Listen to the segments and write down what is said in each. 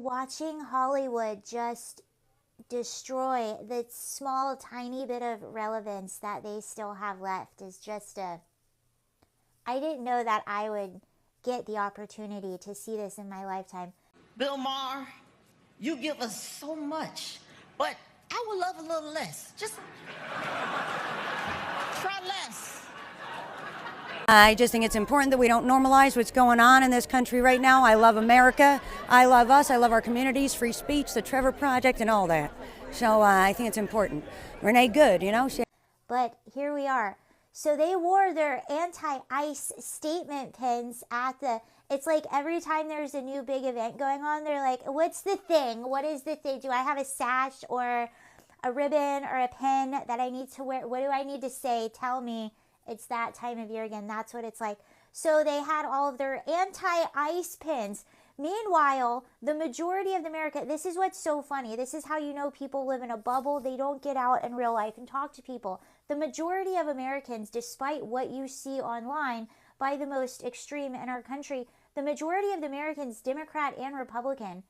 watching Hollywood just destroy the small, tiny bit of relevance that they still have left is just I didn't know that I would get the opportunity to see this in my lifetime. Bill Mahr, you give us so much, but I would love a little less. Just try less. I just think it's important that we don't normalize what's going on in this country right now. I love America. I love us. I love our communities, free speech, the Trevor Project, and all that. So I think it's important. Renee Good, you know. But here we are. So they wore their anti-ICE statement pins at it's like every time there's a new big event going on, they're like, what's the thing? What is the thing? Do I have a sash or a ribbon or a pin that I need to wear? What do I need to say? Tell me. It's that time of year again. That's what it's like. So they had all of their anti-ICE pins. Meanwhile, the majority of America, this is what's so funny. This is how you know people live in a bubble. They don't get out in real life and talk to people. The majority of Americans, despite what you see online by the most extreme in our country, the majority of the Americans, Democrat and Republican,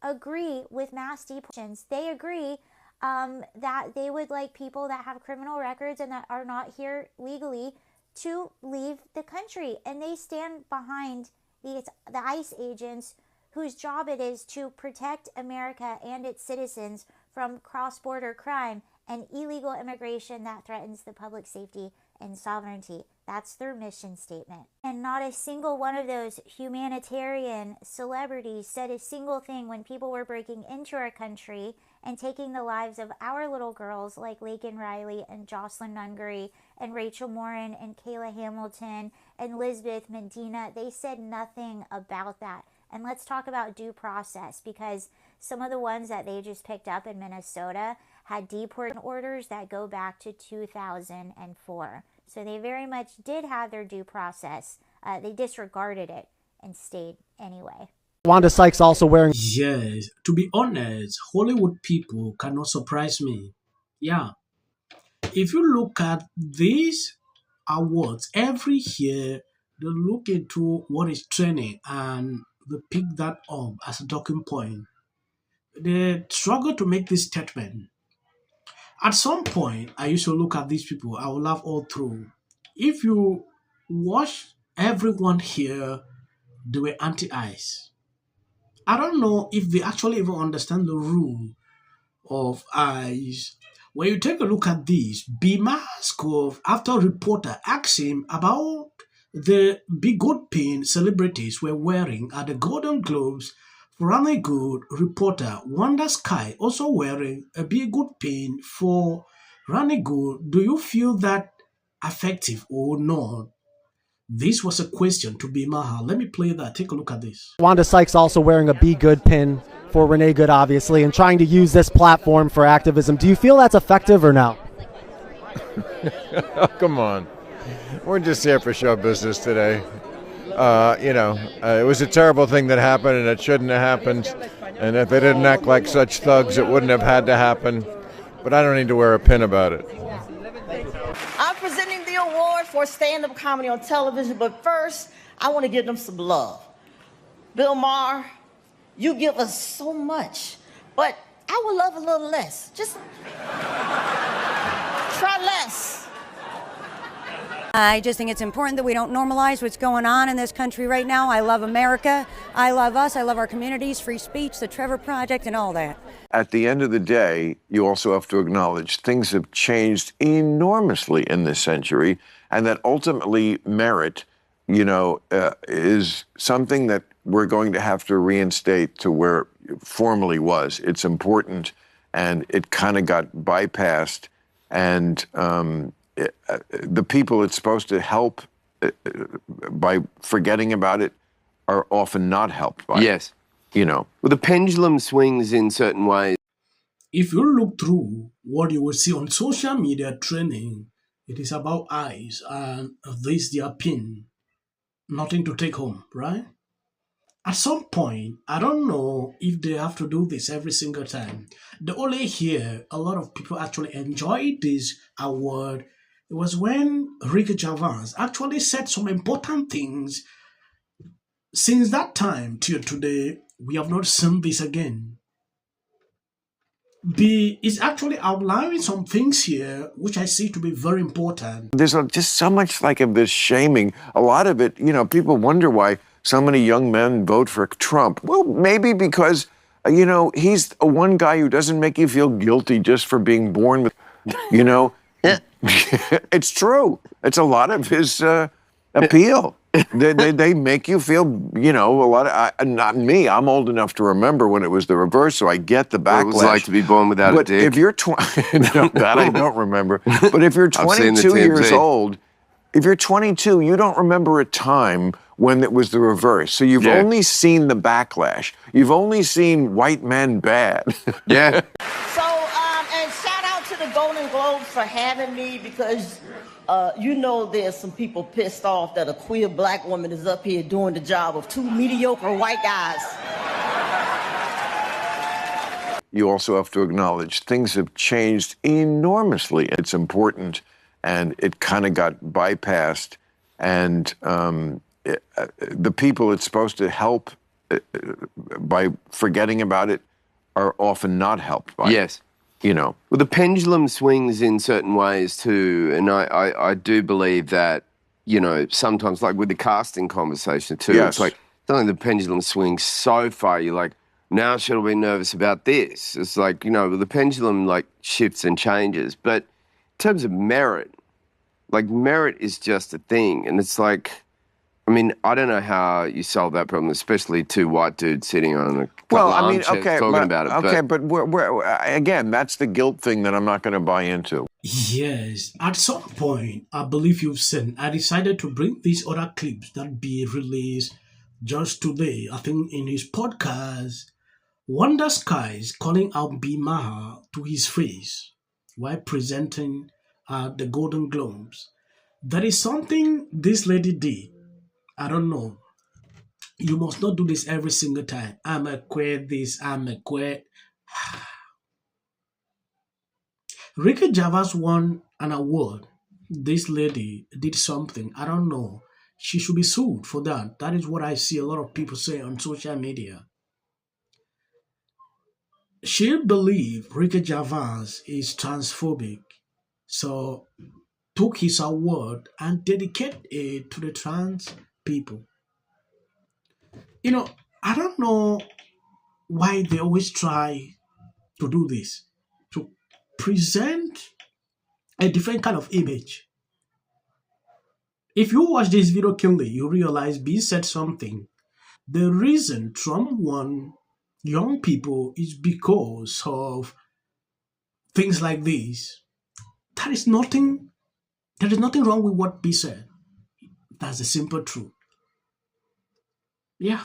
agree with mass deportations. They agree that they would like people that have criminal records and that are not here legally to leave the country. And they stand behind the ICE agents whose job it is to protect America and its citizens from cross-border crime and illegal immigration that threatens the public safety and sovereignty. That's their mission statement. And not a single one of those humanitarian celebrities said a single thing when people were breaking into our country and taking the lives of our little girls like Laken Riley and Jocelyn Nungaray and Rachel Morin and Kayla Hamilton and Lisbeth Medina. They said nothing about that. And let's talk about due process, because some of the ones that they just picked up in Minnesota had deportation orders that go back to 2004. So they very much did have their due process. They disregarded it and stayed anyway. Wanda Sykes also wearing... Yes, to be honest, Hollywood people cannot surprise me. Yeah. If you look at these awards, every year they look into what is trending and they pick that up as a talking point. They struggle to make this statement. At some point, I used to look at these people. I will laugh all through. If you watch everyone here, they were anti-ICE. I don't know if they actually even understand the rule of ICE. When you take a look at this, Bill Mahr, after a reporter asked him about the big good pin celebrities were wearing at the Golden Globes, for a good reporter Wanda Sykes also wearing a big good pin for Running Good. Do you feel that effective or not? This was a question to Bill Mahr. Let me play that. Take a look at this. Wanda Sykes also wearing a Be Good pin for Renee Good, obviously, and trying to use this platform for activism. Do you feel that's effective or no? Oh, come on. We're just here for show business today. It was a terrible thing that happened, and it shouldn't have happened. And if they didn't act like such thugs, it wouldn't have had to happen. But I don't need to wear a pin about it. I'm presenting the award for stand-up comedy on television, but first, I want to give them some love. Bill Mahr, you give us so much, but I would love a little less. Just try less. I just think it's important that we don't normalize what's going on in this country right now. I love America. I love us. I love our communities, free speech, the Trevor Project, and all that. At the end of the day, you also have to acknowledge things have changed enormously in this century, and that ultimately merit, is something that we're going to have to reinstate to where it formerly was. It's important, and it kind of got bypassed, and the people it's supposed to help by forgetting about it are often not helped by it. Well, the pendulum swings in certain ways. If you look through what you will see on social media trending, it is about ICE and this their pin. Nothing to take home, right? At some point, I don't know if they have to do this every single time. The only here, a lot of people actually enjoyed this award. It was when Ricky Gervais actually said some important things. Since that time till today, we have not seen this again. B is actually outlining some things here which I see to be very important. There's just so much like of this shaming. A lot of it, you know, people wonder why so many young men vote for Trump. Well, maybe because, you know, he's one guy who doesn't make you feel guilty just for being born with, you know. It's true. It's a lot of his appeal. They make you feel, you know, a lot of, not me, I'm old enough to remember when it was the reverse, so I get the backlash. What it was like to be born without a dick. If you're no, that I don't remember. But if you're 22 years old, if you're 22, you don't remember a time when it was the reverse. So you've only seen the backlash. You've only seen white men bad. Yeah. So, and shout out to the Golden Globes for having me because, you know, there's some people pissed off that a queer black woman is up here doing the job of two mediocre white guys. You also have to acknowledge things have changed enormously. It's important, and it kind of got bypassed, and the people it's supposed to help by forgetting about it are often not helped by it. You know. Well, the pendulum swings in certain ways too, and I do believe that, you know, sometimes, like with the casting conversation too, it's like something the pendulum swings so far, you're like, now should I be nervous about this? It's like, you know, the pendulum like shifts and changes. But in terms of merit, like merit is just a thing, and it's like, I mean, I don't know how you solve that problem, especially two white dudes sitting on a couple of armchairs talking about it. Okay, but again, that's the guilt thing that I'm not going to buy into. Yes, at some point, I believe you've seen, I decided to bring these other clips that be released just today. I think in his podcast, Wanda Sykes calling out Bill Mahr to his face while presenting the Golden Globes. That is something this lady did. I don't know. You must not do this every single time. I'm a queer this, I'm a queer. Ricky Gervais won an award. This lady did something. I don't know. She should be sued for that. That is what I see a lot of people say on social media. She believed Ricky Gervais is transphobic. So took his award and dedicated it to the trans people. You know, I don't know why they always try to do this, to present a different kind of image. If you watch this video carefully, you realize B said something. The reason Trump won young people is because of things like this. There is nothing wrong with what B said. That's the simple truth. Yeah.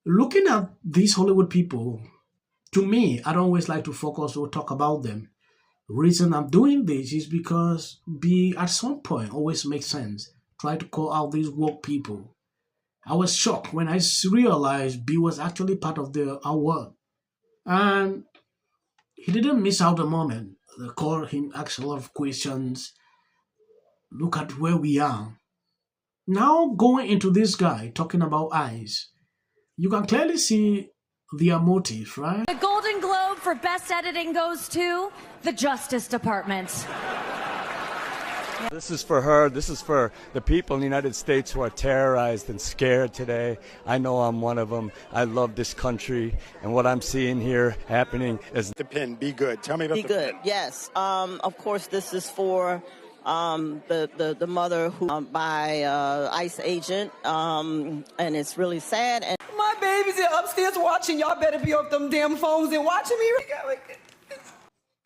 Looking at these Hollywood people, to me, I don't always like to focus or talk about them. The reason I'm doing this is because B, at some point, always makes sense. Try to call out these woke people. I was shocked when I realized B was actually part of the award. And he didn't miss out the moment. They called him, asked a lot of questions. Look at where we are. Now going into this guy talking about eyes, you can clearly see their motive, right? The Golden Globe for Best Editing goes to the Justice Department. This is for her. This is for the people in the United States who are terrorized and scared today. I know I'm one of them. I love this country, and what I'm seeing here happening is the pin. Be good. Tell me about Be good. Yes. Of course, this is for the mother who by ICE agent, and it's really sad. And my baby's upstairs watching. Y'all better be off them damn phones and watching me.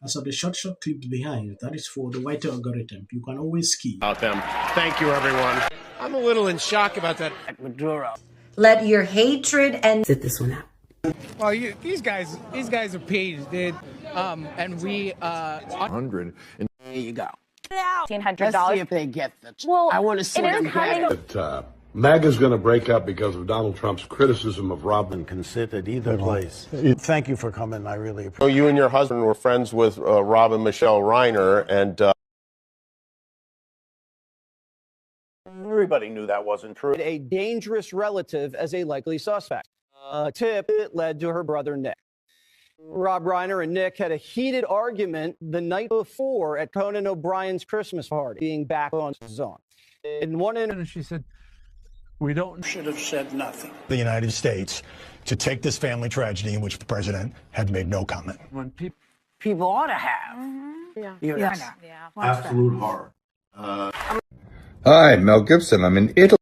As of the short clips behind, that is for the white algorithm. You can always skip about them. Thank you, everyone. I'm a little in shock about that Maduro. Let your hatred and sit this one out. Well, these guys are paid, dude. And we 100. And there you go. $1,500. Let's see if they get the. Well, I want to see them get it. MAGA's going to break up because of Donald Trump's criticism of Robin. Can sit at either place. Thank you for coming. I really appreciate it. You and your husband were friends with Rob and Michelle Reiner, and everybody knew that wasn't true. A dangerous relative as a likely suspect. tip that led to her brother Nick. Rob Reiner and Nick had a heated argument the night before at Conan O'Brien's Christmas party, being back on his own. In one interview, she said, We should have said nothing. The United States to take this family tragedy in which the president had made no comment. When people ought to have. Absolute horror. Hi, Mel Gibson. I'm in Italy.